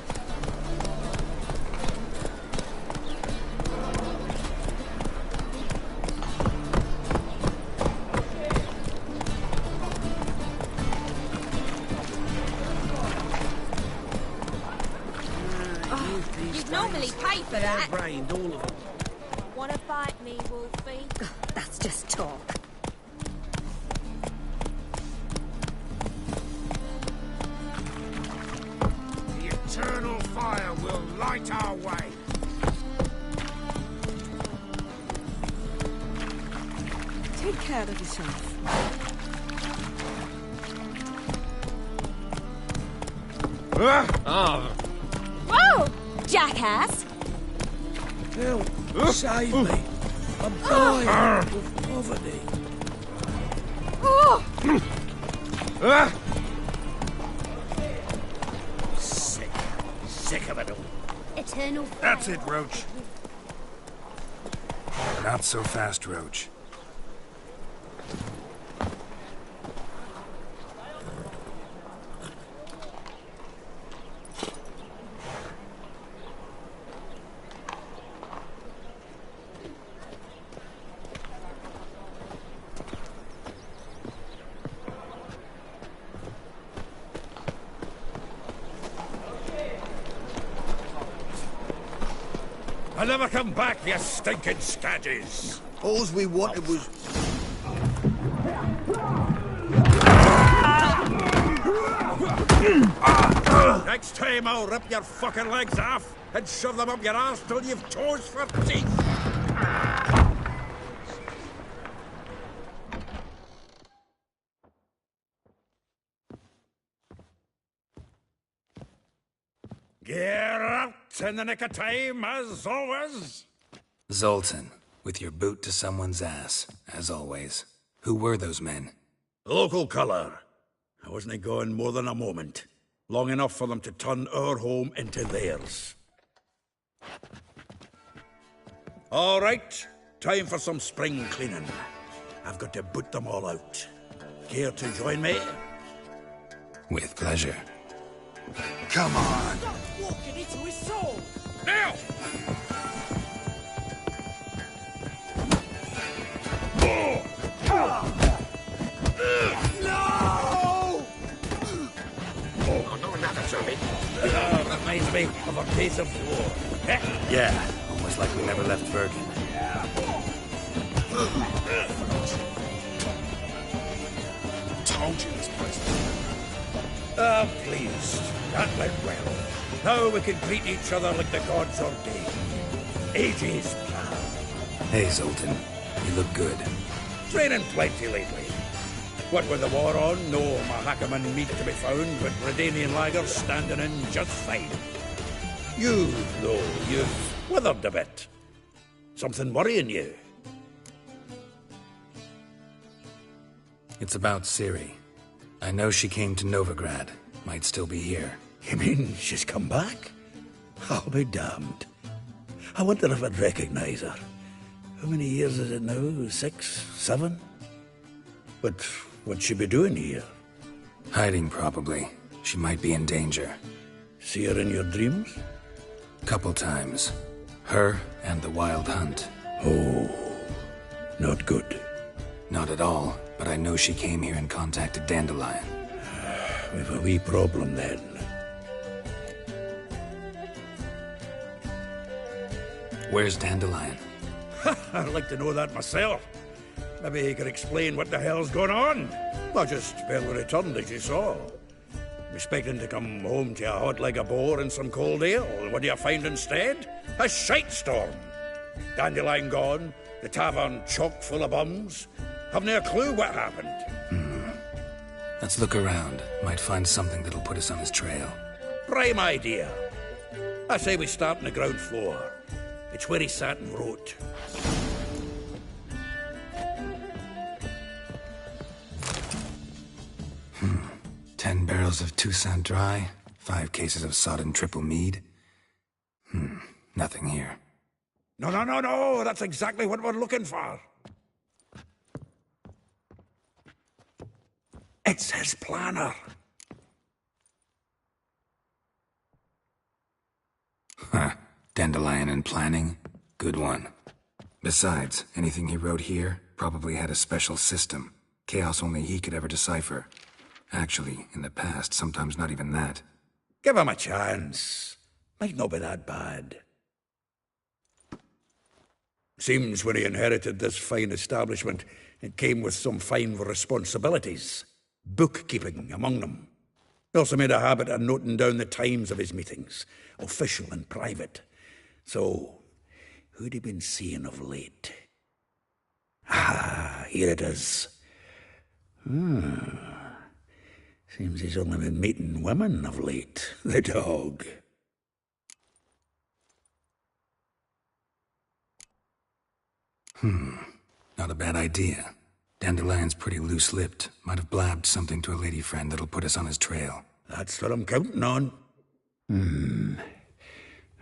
You'd normally pay for that. Brained, all of them. Wanna fight me, Wolfie? That's just talk. The eternal fire will light our way. Take care of yourself. Ah! Whoa! Jackass! Help! Save me! I'm dying of poverty. Oh! Sick of it all. Eternal fire. That's it, Roach. Not so fast, Roach. I'll never come back, you stinking scadges! All we wanted was... Next time I'll rip your fucking legs off and shove them up your arse till you've toes for teeth! Get out in the nick of time, as always! Zoltan, with your boot to someone's ass, as always. Who were those men? Local colour. I wasn't gone more than a moment. Long enough for them to turn our home into theirs. All right, time for some spring cleaning. I've got to boot them all out. Care to join me? With pleasure. Come on! Stop walking into his soul! Now! No! Oh, not another zombie. Reminds me of our days of war. Yeah, almost like we never left Bergen. Told you this place. Ah, please. That went well. Now we can greet each other like the gods ordained. Ages, pal. Hey, Zoltan. You look good. Training plenty lately. What with the war on, no Mahakaman meat to be found, but Redanian lagers standing in just fine. You, though, you've withered a bit. Something worrying you? It's about Ciri. I know she came to Novigrad. Might still be here. You mean she's come back? I'll be damned. I wonder if I'd recognize her. How many years is it now? 6, 7? But what'd she be doing here? Hiding, probably. She might be in danger. See her in your dreams? Couple times. Her and the Wild Hunt. Oh, not good. Not at all, but I know she came here and contacted Dandelion. We've a wee problem then. Where's Dandelion? I'd like to know that myself. Maybe he could explain what the hell's going on. Not just barely returned, as you saw. Expecting to come home to a hot leg of boar and some cold ale. What do you find instead? A shite storm. Dandelion gone, the tavern chock full of bums. Haven't a clue what happened. Let's look around. Might find something that'll put us on his trail. Prime idea. I say we start on the ground floor. It's where he sat and wrote. Hmm. 10 barrels of Toussaint Dry, 5 cases of sodden triple mead. Nothing here. No, that's exactly what we're looking for. It's his planner. Huh. Dandelion and planning? Good one. Besides, anything he wrote here probably had a special system. Chaos only he could ever decipher. Actually, in the past, sometimes not even that. Give him a chance. Might not be that bad. Seems when he inherited this fine establishment, it came with some fine responsibilities. Bookkeeping among them. He also made a habit of noting down the times of his meetings, official and private. So, who'd he been seeing of late? Ah, here it is. Seems he's only been meeting women of late, the dog. Not a bad idea. Dandelion's pretty loose-lipped. Might have blabbed something to a lady friend that'll put us on his trail. That's what I'm counting on.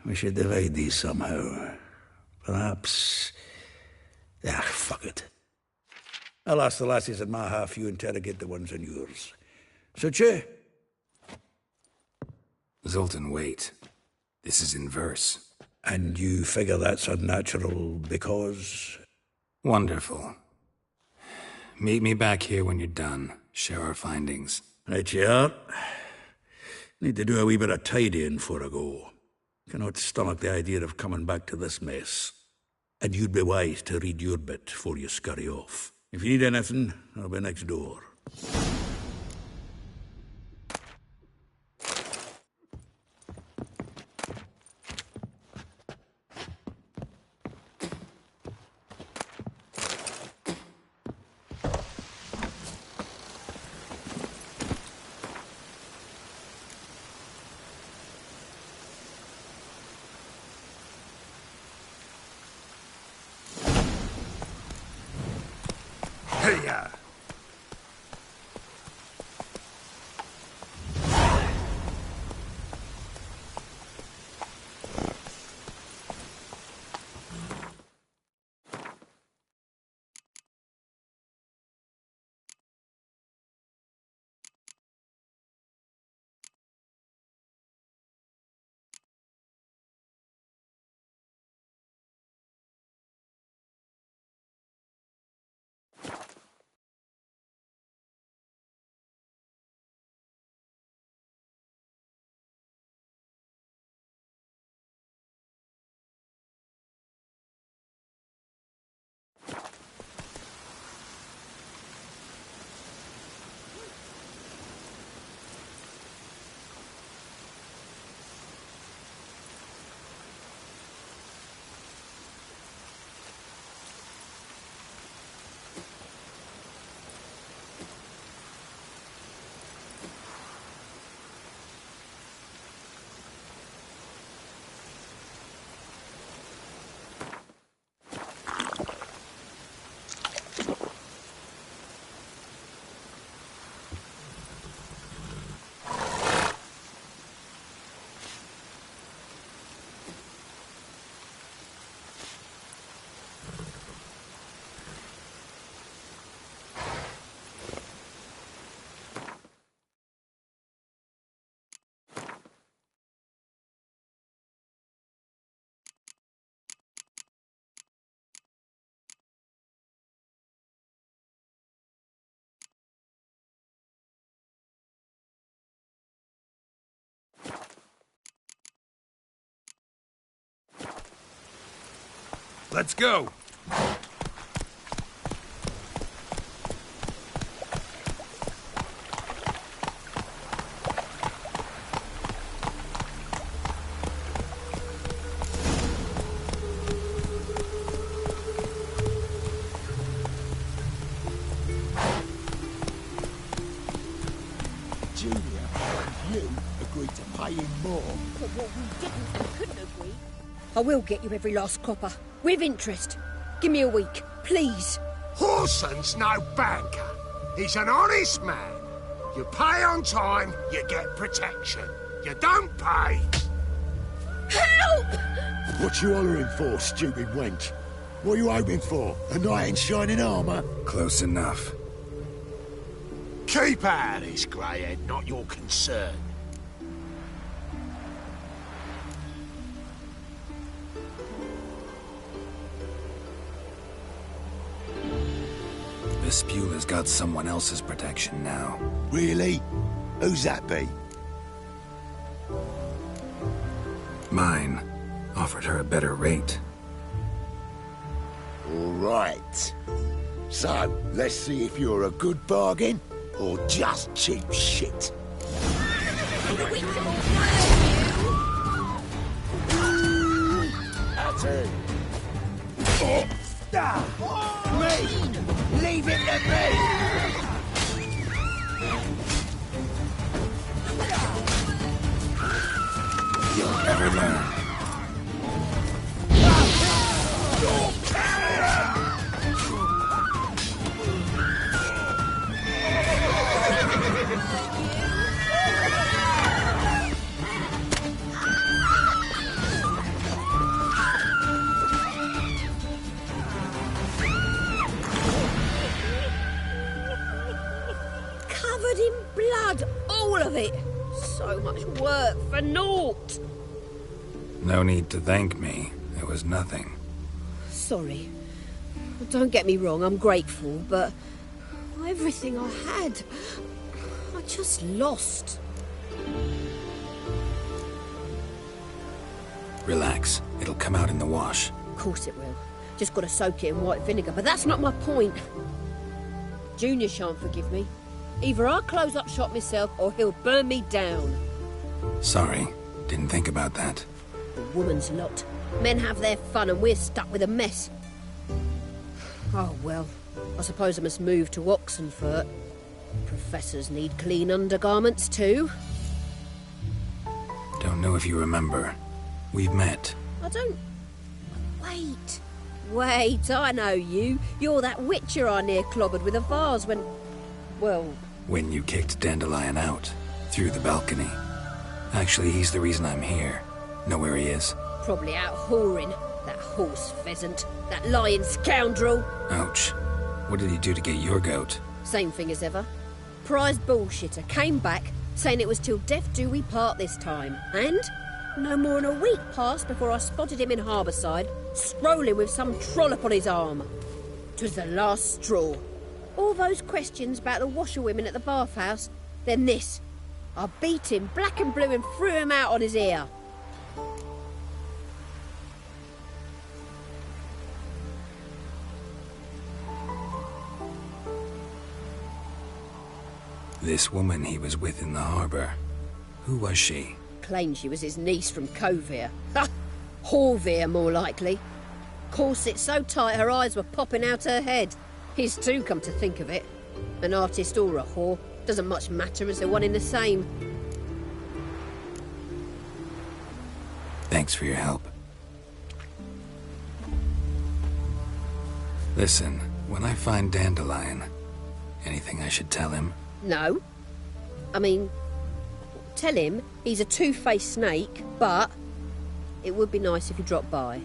We should divide these somehow. Perhaps... fuck it. I'll ask the lassies in my half, you interrogate the ones in yours. Suit you? Zoltan, wait. This is in verse. And you figure that's unnatural because... Wonderful. Meet me back here when you're done. Share our findings. Right you are. Need to do a wee bit of tidying before I go. Cannot stomach the idea of coming back to this mess. And you'd be wise to read your bit before you scurry off. If you need anything, I'll be next door. Let's go. Julia, you agreed to pay him more. But what we didn't and couldn't agree. I will get you every last copper. With interest. Give me a week, please. Horson's no banker. He's an honest man. You pay on time, you get protection. You don't pay. Help! What you hollering for, stupid wench? What are you hoping for? A knight in shining armour? Close enough. Keep out of this, greyhead, not your concern. Vespula's got someone else's protection now. Really? Who's that be? Mine. Offered her a better rate. All right. So, let's see if you're a good bargain or just cheap shit. That's it. Oh, stop! Me! Leave it to me! You'll never learn. Covered in blood, all of it. So much work for naught. No need to thank me. It was nothing. Sorry. Don't get me wrong, I'm grateful, but everything I had, I just lost. Relax. It'll come out in the wash. Of course it will. Just gotta soak it in white vinegar, but that's not my point. Junior shan't forgive me. Either I'll close up shop myself, or he'll burn me down. Sorry. Didn't think about that. A woman's lot. Men have their fun and we're stuck with a mess. Oh, well. I suppose I must move to Oxenfurt. Professors need clean undergarments too. Don't know if you remember. We've met. I don't... Wait. Wait, I know you. You're that witcher I near clobbered with a vase when... Well... When you kicked Dandelion out. Through the balcony. Actually, he's the reason I'm here. Know where he is? Probably out whoring. That horse pheasant. That lying scoundrel. Ouch. What did he do to get your goat? Same thing as ever. Prize bullshitter came back, saying it was till death do we part this time. And no more than a week passed before I spotted him in Harbourside, strolling with some trollop on his arm. 'Twas the last straw. All those questions about the washerwomen at the bathhouse, then this. I beat him black and blue and threw him out on his ear. This woman he was with in the harbour. Who was she? Claimed she was his niece from Kovir. Ha! Horvir, more likely. Corset so tight her eyes were popping out her head. His too, come to think of it. An artist or a whore. Doesn't much matter as they're one in the same. Thanks for your help. Listen, when I find Dandelion, anything I should tell him? No. I mean, tell him he's a two-faced snake, but it would be nice if he dropped by.